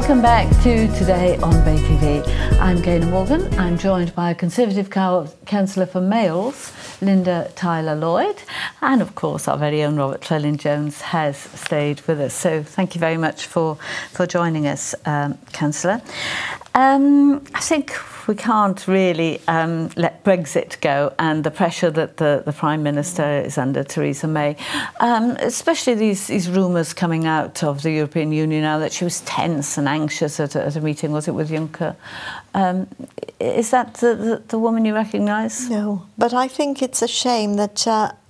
Welcome back to Today on Bay TV. I'm Gaynor Morgan. I'm joined by Conservative Councillor for Males, Linda Tyler Lloyd, and of course our very own Robert Llewellyn-Jones has stayed with us. So thank you very much for joining us, Councillor. I think we can't really let Brexit go and the pressure that the Prime Minister is under, Theresa May, especially these rumours coming out of the European Union now that she was tense and anxious at a meeting, was it with Juncker? Is that the woman you recognise? No, but I think it's a shame that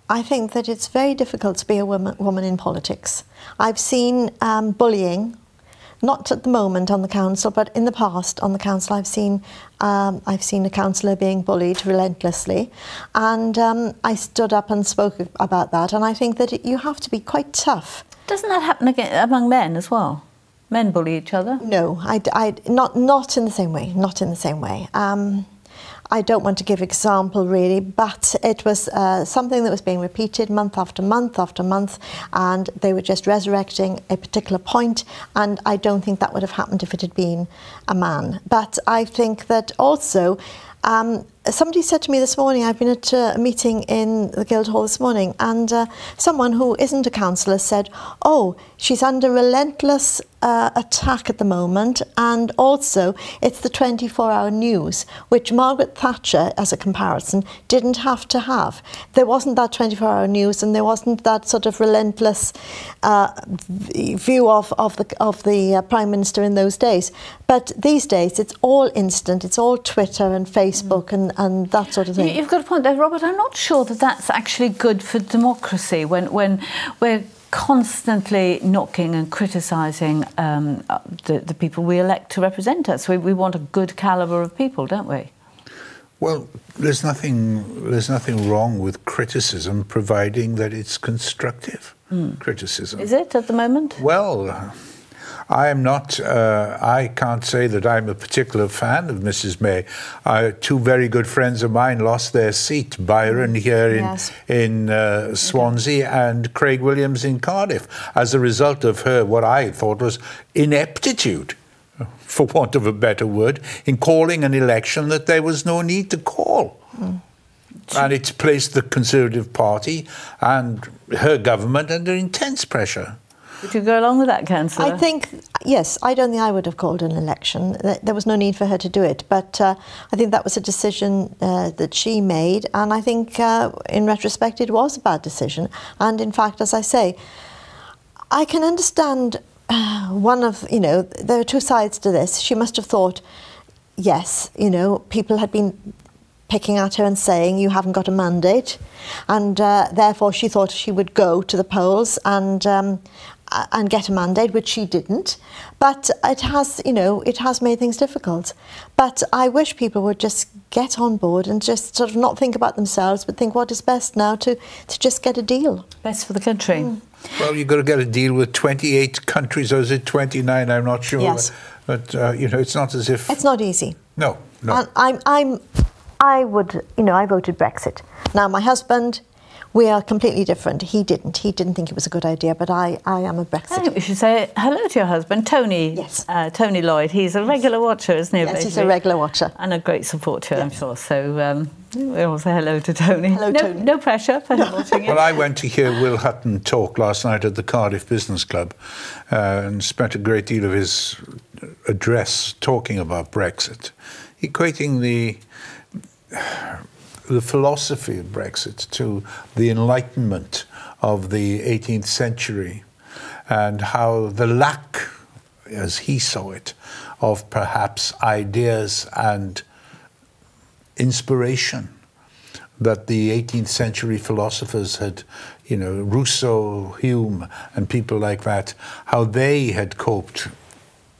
I think that it's very difficult to be a woman in politics. I've seen bullying. Not at the moment on the council, but in the past on the council, I've seen a councillor being bullied relentlessly, and I stood up and spoke about that. And I think that you have to be quite tough. Doesn't that happen again among men as well? Men bully each other? No, not in the same way. Not in the same way. I don't want to give example really, but it was something that was being repeated month after month after month, and they were just resurrecting a particular point, and I don't think that would have happened if it had been a man. But I think that also, somebody said to me this morning, I've been at a meeting in the Guildhall this morning, and someone who isn't a councillor said, oh, she's under relentless attack at the moment, and also it's the 24-hour news, which Margaret Thatcher, as a comparison, didn't have to have. There wasn't that 24-hour news, and there wasn't that sort of relentless view of the Prime Minister in those days. But these days, it's all instant. It's all Twitter and Facebook and that sort of thing. You've got a point there, Robert. I'm not sure that that's actually good for democracy when we're constantly knocking and criticising the people we elect to represent us. We want a good calibre of people, don't we? Well, there's nothing wrong with criticism, providing that it's constructive criticism. Is it at the moment? Well, I am not. I can't say that I'm a particular fan of Mrs. May. Two very good friends of mine lost their seat: Byron here in Swansea and Craig Williams in Cardiff, as a result of her what I thought was ineptitude, for want of a better word, in calling an election that there was no need to call. And it's placed the Conservative Party and her government under intense pressure. Would you go along with that, Councillor? I think, yes, I don't think I would have called an election. There was no need for her to do it. But I think that was a decision that she made. And I think, in retrospect, it was a bad decision. And in fact, as I say, I can understand there are two sides to this. She must have thought, yes, people had been picking at her and saying, you haven't got a mandate. And therefore, she thought she would go to the polls and get a mandate, which she didn't. But it has made things difficult. But I wish people would just get on board and just sort of not think about themselves, but think what is best now to just get a deal. Best for the country. Well, you've got to get a deal with 28 countries, or is it 29? I'm not sure. Yes. But, it's not as if... It's not easy. No, no. And I voted Brexit. Now, my husband, we are completely different. He didn't think it was a good idea, but I am a Brexit. I think we should say hello to your husband, Tony. Yes. Tony Lloyd. He's a regular watcher, isn't he? Yes, he's a regular watcher. And a great supporter, yes. I'm sure. So we'll say hello to Tony. Hello, Tony. No pressure for him watching it. Well, I went to hear Will Hutton talk last night at the Cardiff Business Club and spent a great deal of his address talking about Brexit, equating the philosophy of Brexit to the Enlightenment of the 18th century, and how the lack, as he saw it, of perhaps ideas and inspiration that the 18th century philosophers had, Rousseau, Hume, and people like that, how they had coped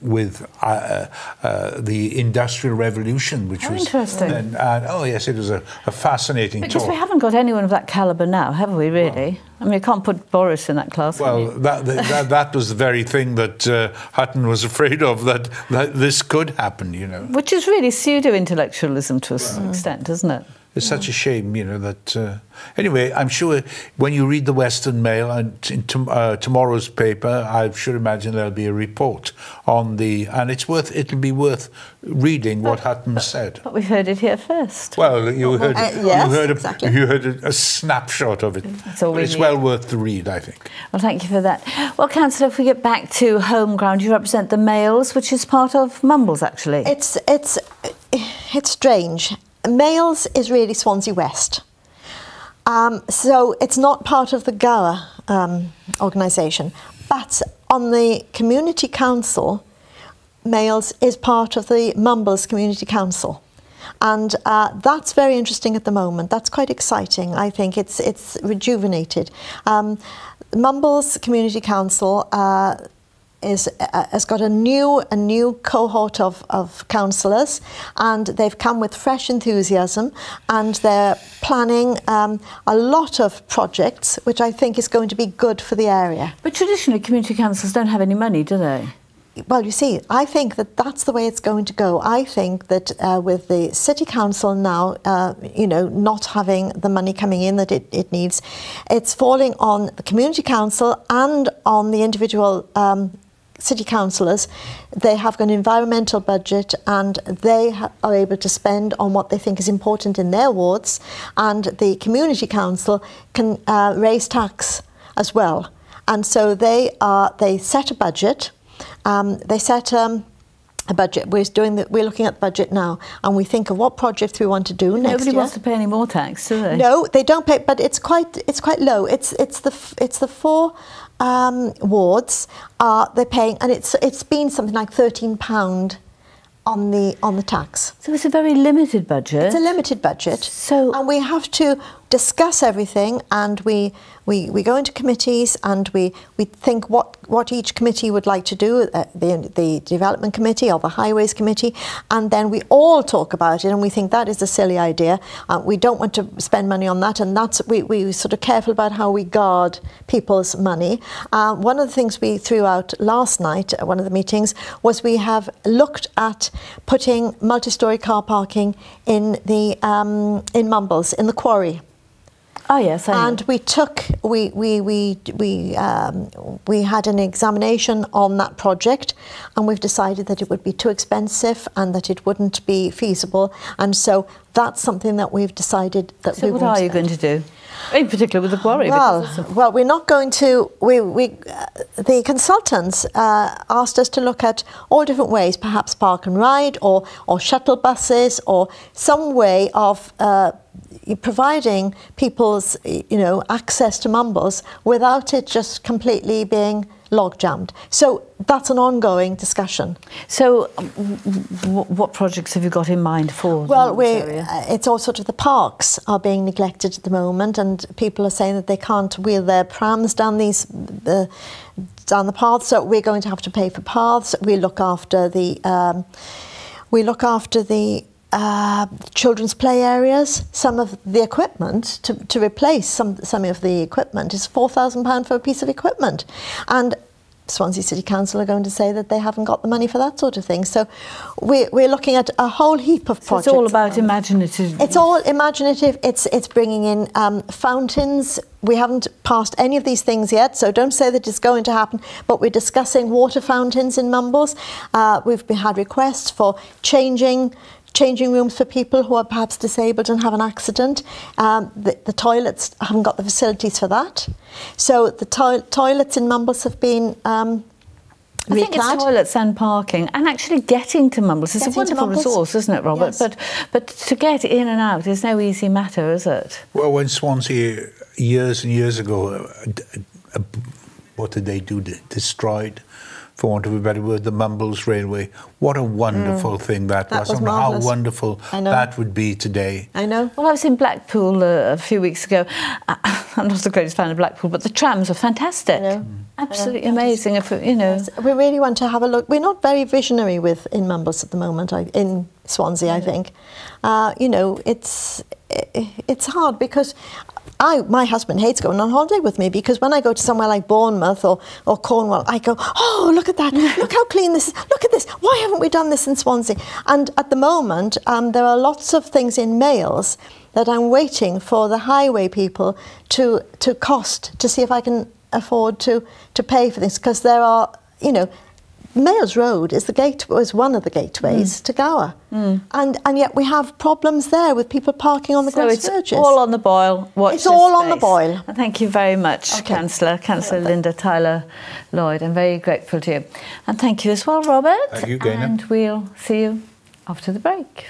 with the Industrial Revolution, which was interesting. And oh yes, it was a fascinating talk. Because we haven't got anyone of that calibre now, have we? Really? Well, I mean, you can't put Boris in that class. Well, that was the very thing that Hutton was afraid of, that this could happen. Which is really pseudo-intellectualism to a certain extent, isn't it? It's such a shame, you know, that... anyway, I'm sure when you read the Western Mail and in tomorrow's paper, I should imagine there'll be a report on the... And it'll be worth reading what Hutton said. But we heard it here first. Well, you heard exactly. you heard a snapshot of it. It's well worth the read, I think. Well, thank you for that. Well, Councillor, if we get back to home ground, you represent the Males, which is part of Mumbles, actually. It's strange. Males is really Swansea West. So it's not part of the Gower organisation. But on the Community Council, Males is part of the Mumbles Community Council. And that's very interesting at the moment. That's quite exciting. I think it's rejuvenated. Mumbles Community Council has got a new cohort of councillors, and they've come with fresh enthusiasm, and they're planning a lot of projects, which I think is going to be good for the area. But traditionally, community councils don't have any money, do they? Well, you see, I think that that's the way it's going to go. I think that with the City Council now, you know, not having the money coming in that it needs, it's falling on the Community Council and on the individual City councillors. They have an environmental budget, and they are able to spend on what they think is important in their wards, and the Community Council can raise tax as well. And so they set a budget. They set a budget. We're looking at the budget now, and we think of what projects we want to do next year. Nobody wants to pay any more tax, do they? No, they don't pay, but it's quite low. It's the 4 wards they're paying, and it's been something like £13 on the tax. So it's a very limited budget. It's a limited budget. So, and we have to discuss everything, and we go into committees, and we think what each committee would like to do, the development committee or the highways committee, and then we all talk about it, and we think that is a silly idea. We don't want to spend money on that, and that's we sort of careful about how we guard people's money. One of the things we threw out last night at one of the meetings was we have looked at putting multi-storey car parking in the in Mumbles, in the quarry. Oh yes, I know. And we had an examination on that project, and we've decided that it would be too expensive and that it wouldn't be feasible, and so that's something that we've decided that we want to do. So what are you going to do? In particular with the quarry? Well, we're not going to... the consultants asked us to look at all different ways, perhaps park and ride, or shuttle buses, or some way of providing people's, access to Mumbles without it just completely being log-jammed. So that's an ongoing discussion. So what projects have you got in mind for Well, it's all sort of the parks are being neglected at the moment, and people are saying that they can't wheel their prams down the paths, so we're going to have to pay for paths. We look after the children's play areas. Some of the equipment, to replace some of the equipment, is £4,000 for a piece of equipment. And Swansea City Council are going to say that they haven't got the money for that sort of thing. So we're looking at a whole heap of projects. It's all about imaginative. It's all imaginative. It's bringing in fountains. We haven't passed any of these things yet, so don't say that it's going to happen, but we're discussing water fountains in Mumbles. We've had requests for changing rooms for people who are perhaps disabled and have an accident. The toilets haven't got the facilities for that. So the toilets in Mumbles have been I think it's toilets and parking, and actually getting to Mumbles is a wonderful resource, isn't it, Robert? Yes. But to get in and out is no easy matter, is it? Well, when Swansea years and years ago, what did they do? Destroyed, for want of a better word, the Mumbles Railway. What a wonderful thing that was, and how wonderful that would be today. I know. Well, I was in Blackpool a few weeks ago. I'm not the greatest fan of Blackpool, but the trams are fantastic. I know. Absolutely amazing. If yes. We really want to have a look. We're not very visionary in Mumbles at the moment, in Swansea, I think. it's hard because my husband hates going on holiday with me, because when I go to somewhere like Bournemouth or Cornwall, I go, oh, look at that, look how clean this is, look at this, why haven't we done this in Swansea? And at the moment, there are lots of things in Males that I'm waiting for the highway people to cost, to see if I can afford to pay for this, because there are, you know, Males Road is one of the gateways to Gower, and yet we have problems there with people parking on the grass verges. So it's all on the boil. Watch it's all on the boil. And thank you very much, Okay. Councillor Linda Tyler Lloyd. I'm very grateful to you, and thank you as well, Robert. Thank you, Gaynor. And we'll see you after the break.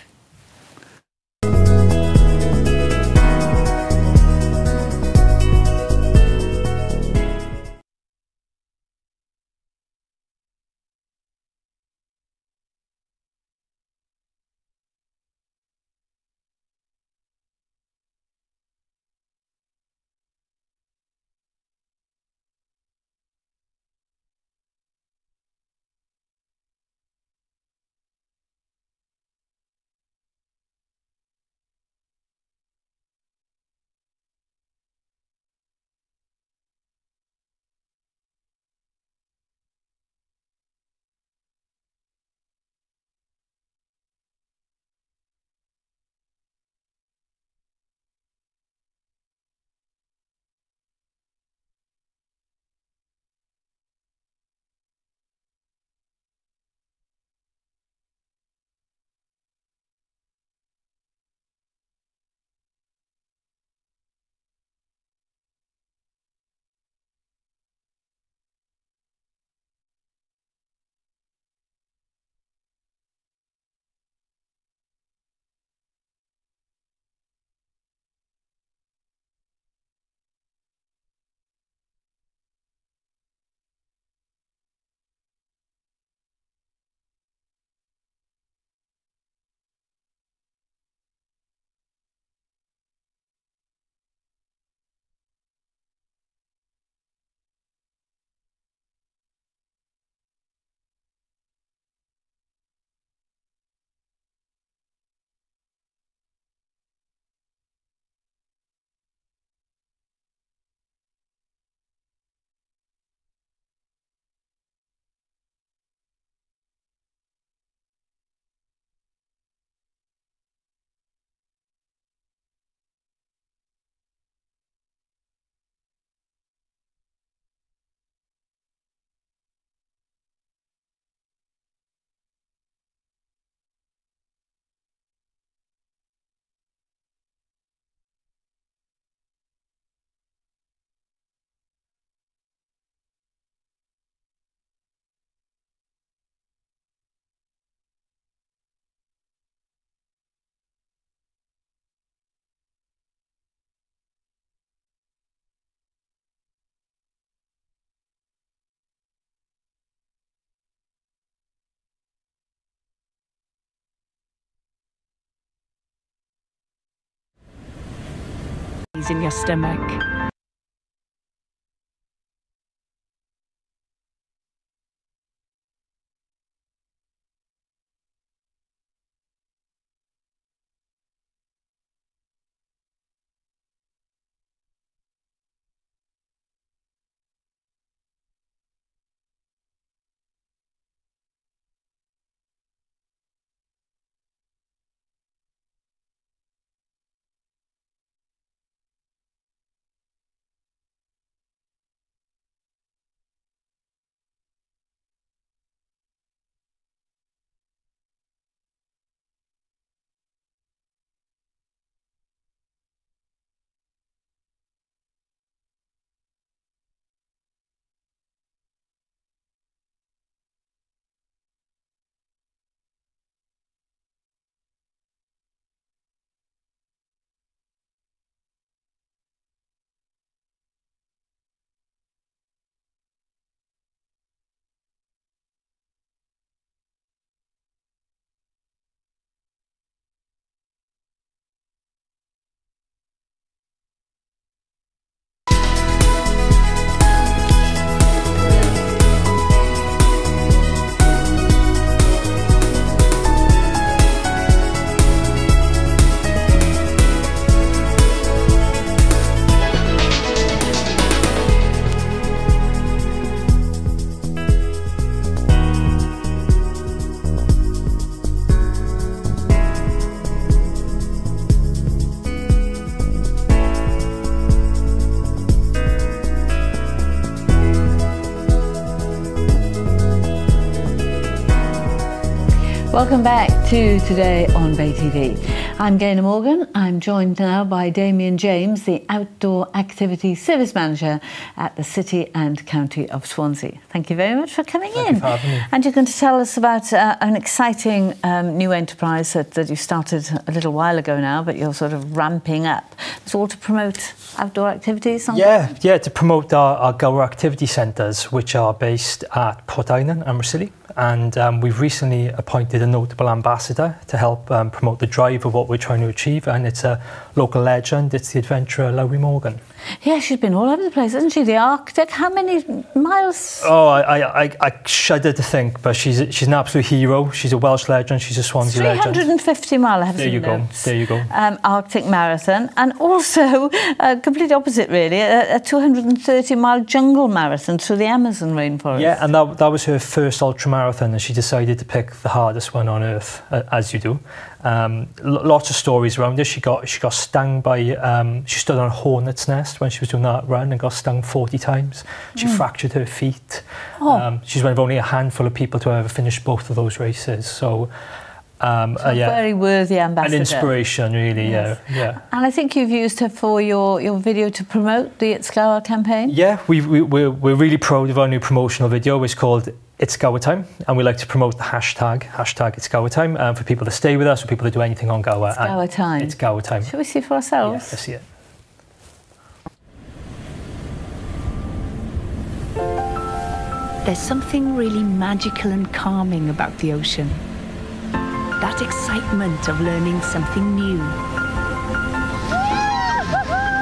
In your stomach. Welcome back to Today on Bay TV. I'm Gaynor Morgan. I'm joined now by Damian James, the Outdoor Activities Service Manager at the City and County of Swansea. Thank you very much for coming in. Thank you for having me. And you're going to tell us about an exciting new enterprise that you started a little while ago now, but you're sort of ramping up. It's all to promote outdoor activities? Yeah, to promote our Gower activity centres, which are based at Porthainen and Rhossili. And we've recently appointed a notable ambassador to help promote the drive of what we're trying to achieve, and it's a local legend. It's the adventurer Lloyd Morgan. Yeah, she's been all over the place, hasn't she? The Arctic. How many miles? Oh, I shudder to think, but she's an absolute hero. She's a Welsh legend. She's a Swansea legend. 350 mile. I have there you go. There you go. Arctic marathon, and also complete opposite, really, a 230 mile jungle marathon through the Amazon rainforest. Yeah, and that was her first ultra marathon, and she decided to pick the hardest one on earth, as you do. Lots of stories around her. She got stung by she stood on a hornet's nest when she was doing that run and got stung 40 times. She fractured her feet. She's one of only a handful of people to ever finish both of those races. So yeah, very worthy ambassador. An inspiration, really. Yes. Yeah. And I think you've used her for your video to promote the It's Gower campaign. Yeah, we're really proud of our new promotional video. It's called It's Gower Time, and we like to promote the hashtag It's Gower Time, for people to stay with us or people to do anything on Gower. It's Gower Time. It's Gower Time. Shall we see for ourselves? Yeah, let's see it. There's something really magical and calming about the ocean. That excitement of learning something new.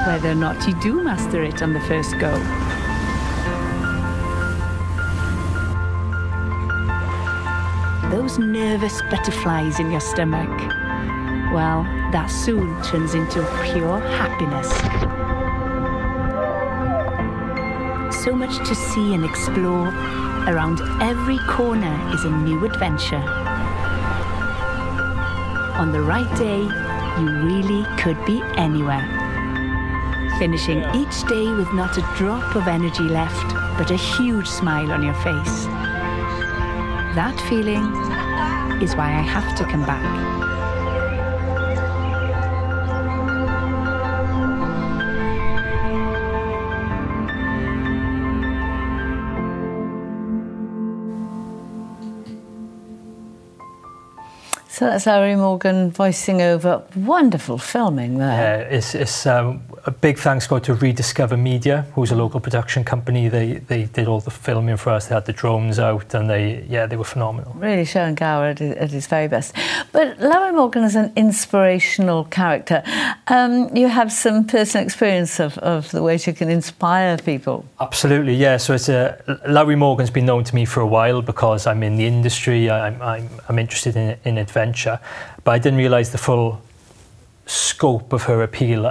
Whether or not you do master it on the first go. Those nervous butterflies in your stomach, well, that soon turns into pure happiness. So much to see and explore. Around every corner is a new adventure. On the right day, you really could be anywhere. Finishing each day with not a drop of energy left, but a huge smile on your face. That feeling is why I have to come back. So that's Lloyd Morgan voicing over. Wonderful filming there. Yeah, it's a big thanks go to Rediscover Media, who's a local production company. They did all the filming for us. They had the drones out, and they were phenomenal. Really showing Gower at his very best. But Lloyd Morgan is an inspirational character. You have some personal experience of the way she can inspire people. Absolutely, yeah. So Lloyd Morgan's been known to me for a while because I'm in the industry. I'm interested in adventure. But I didn't realise the full scope of her appeal.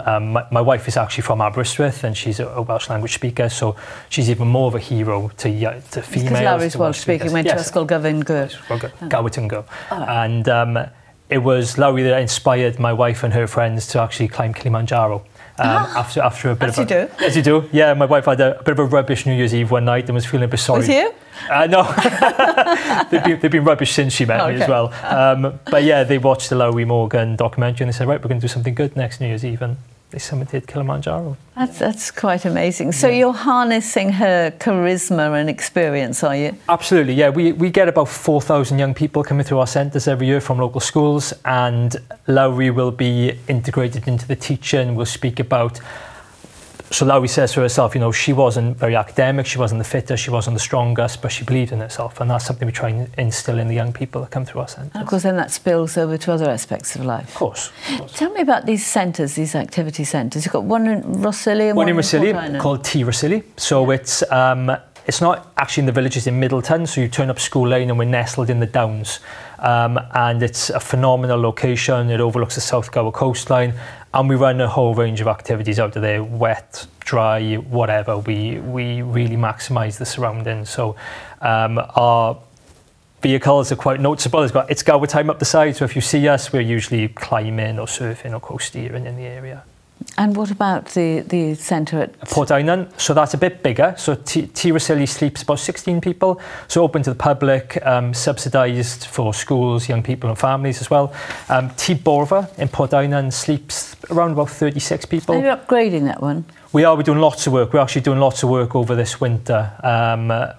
My wife is actually from Aberystwyth, and she's a Welsh language speaker, so she's even more of a hero to females. Because Larry's Welsh speaking, went to Ysgol Gyfun Gowerton. And it was Larry that inspired my wife and her friends to actually climb Kilimanjaro. After a bit as you do. As you do, yeah. My wife had a bit of a rubbish New Year's Eve one night and was feeling a bit sorry. Was you? No, they've been rubbish since she met me as well. But yeah, they watched the Lloyd Morgan documentary and they said, right, we're going to do something good next New Year's Eve, and they summited Kilimanjaro. That's quite amazing. So you're harnessing her charisma and experience, are you? Absolutely, yeah. We get about 4,000 young people coming through our centres every year from local schools, and Lowry will be integrated into the teaching. We'll speak about. So Lowry says to herself, you know, she wasn't very academic, she wasn't the fittest, she wasn't the strongest, but she believed in herself, and that's something we try and instill in the young people that come through our centres. And of course then that spills over to other aspects of life. Of course. Tell me about these centres, these activity centres. You've got one in Rhossili and one in Rhossili called T Rhossili. So it's not actually in the village, it's in Middleton, so you turn up School Lane and we're nestled in the Downs. And it's a phenomenal location. It overlooks the South Gower coastline, and we run a whole range of activities out of there, wet, dry, whatever. We really maximise the surroundings. So our vehicles are quite noticeable. It's Gower Time up the side, so if you see us, we're usually climbing or surfing or coasteering in the area. And what about the centre at Portdynon? So that's a bit bigger. So Tŷ Rhosyli sleeps about 16 people. So open to the public, subsidised for schools, young people and families as well. Tŷ Borfa in Portdynon sleeps around about 36 people. Are you upgrading that one? We're doing lots of work. We're actually doing lots of work over this winter.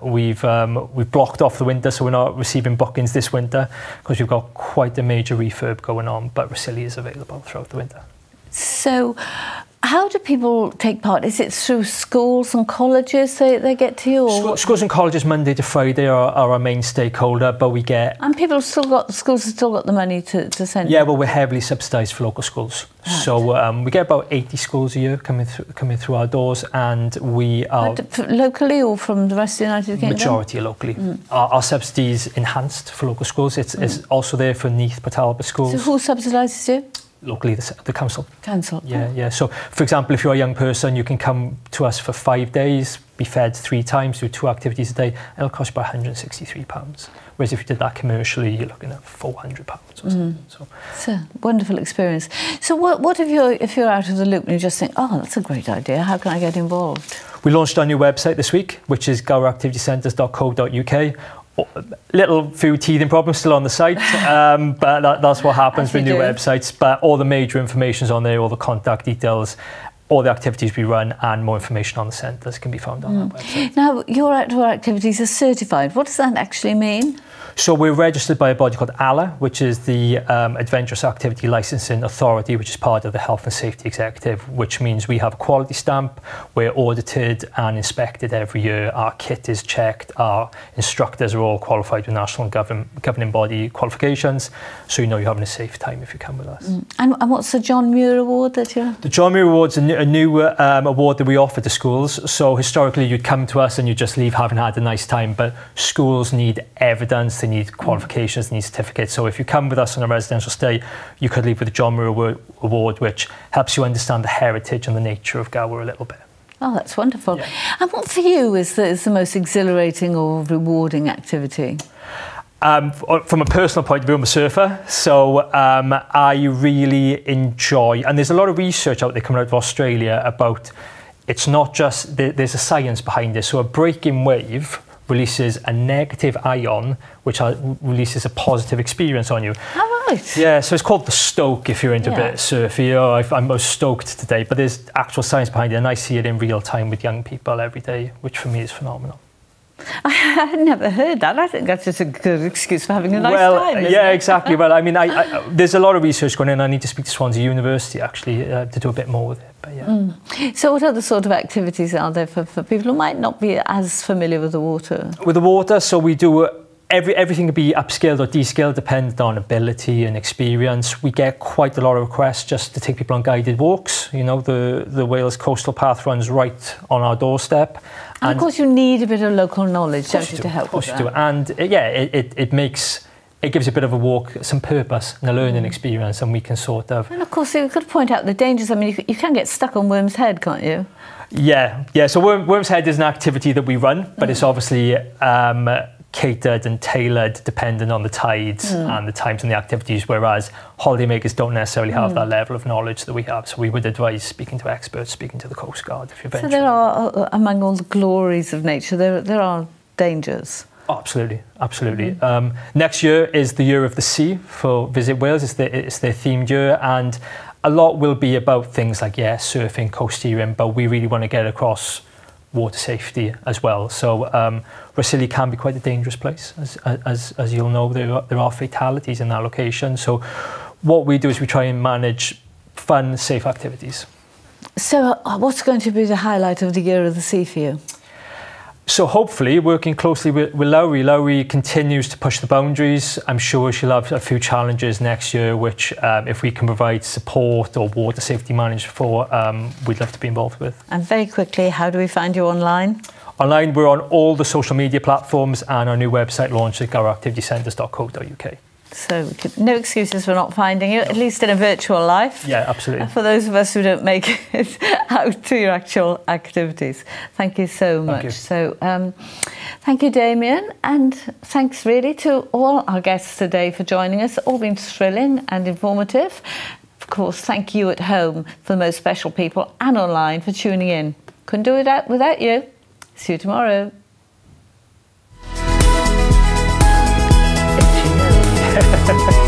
We've blocked off the winter, so we're not receiving bookings this winter because we've got quite a major refurb going on, but Rhosyli is available throughout the winter. So how do people take part? Is it through schools and colleges they get to you? Or schools and colleges Monday to Friday are our main stakeholder, but we get... And schools have still got the money to send? Yeah, well, we're heavily subsidised for local schools. Right. So we get about 80 schools a year coming through our doors, and we are... Locally or from the rest of the United Kingdom? Majority are locally. Mm. Our subsidy is enhanced for local schools. It's also there for Neath, Port Talbot schools. So who subsidises you? Locally, the council. Council. Yeah, yeah. So, for example, if you're a young person, you can come to us for 5 days, be fed 3 times, do 2 activities a day, and it'll cost about £163. Whereas if you did that commercially, you're looking at £400 or something. So it's a wonderful experience. So what if you're out of the loop and you just think, oh, that's a great idea, how can I get involved? We launched our new website this week, which is goweractivitycentres.co.uk. Little few teething problems still on the site, but that's what happens with new websites. But all the major information's on there, all the contact details, all the activities we run, and more information on the centres can be found on that website. Now, your outdoor activities are certified. What does that actually mean? So we're registered by a body called ALA, which is the Adventurous Activity Licensing Authority, which is part of the Health and Safety Executive, which means we have a quality stamp. We're audited and inspected every year. Our kit is checked. Our instructors are all qualified with national governing body qualifications. So you know you're having a safe time if you come with us. And what's the John Muir Award that you're... The John Muir Award's a new award that we offer to schools. So historically you'd come to us and you'd just leave having had a nice time, but schools need evidence. They need qualifications, they need certificates. So if you come with us on a residential stay, you could leave with the John Muir Award, which helps you understand the heritage and the nature of Gower a little bit. Oh, that's wonderful. Yeah. And what for you is the most exhilarating or rewarding activity? From a personal point of view, I'm a surfer, so I really enjoy, and there's a lot of research out there coming out of Australia about, it's not just, there's a science behind this. So a breaking wave releases a negative ion, which releases a positive experience on you. Oh, right. Yeah, so it's called the stoke if you're into a bit of surfing. Oh, I'm most stoked today, but there's actual science behind it, and I see it in real time with young people every day, which for me is phenomenal. I had never heard that. I think that's just a good excuse for having a nice time. Yeah, exactly. Well, I mean, there's a lot of research going on. I need to speak to Swansea University actually to do a bit more with it. But yeah. So, what other sort of activities are there for people who might not be as familiar with the water? With the water, so we do everything can be upscaled or descaled depending on ability and experience. We get quite a lot of requests just to take people on guided walks. You know, the Wales Coastal Path runs right on our doorstep. And of course you need a bit of local knowledge, don't you, to help with that? Of course you do. And yeah, it gives a bit of a walk some purpose and a learning experience, and we can sort of... And of course you've got to point out the dangers. I mean, you can get stuck on Worm's Head, can't you? Yeah. So Worm's Head is an activity that we run, but it's obviously catered and tailored depending on the tides and the times and the activities, whereas holidaymakers don't necessarily have that level of knowledge that we have. So we would advise speaking to experts, speaking to the Coast Guard if you're venturing. So there are, among all the glories of nature, there are dangers. Oh, absolutely, absolutely. Next year is the Year of the Sea for Visit Wales. It's their themed year, and a lot will be about things like, surfing, coasteering, but we really want to get across water safety as well. So Rhosyli can be quite a dangerous place, as you'll know. There are fatalities in that location. So what we do is we try and manage fun, safe activities. So what's going to be the highlight of the Year of the Sea for you? So hopefully working closely with Lowry. Lowry continues to push the boundaries. I'm sure she'll have a few challenges next year, which if we can provide support or water safety management for, we'd love to be involved with. And very quickly, how do we find you online? Online, we're on all the social media platforms, and our new website launched at goweractivitycentres.co.uk. So no excuses for not finding you, at least in a virtual life. Yeah, absolutely. For those of us who don't make it out to your actual activities. Thank you so much. Thank you. So thank you, Damian, and thanks really to all our guests today for joining us. All been thrilling and informative. of course, thank you at home, for the most special people, and online for tuning in. Couldn't do it without you. See you tomorrow. If you know.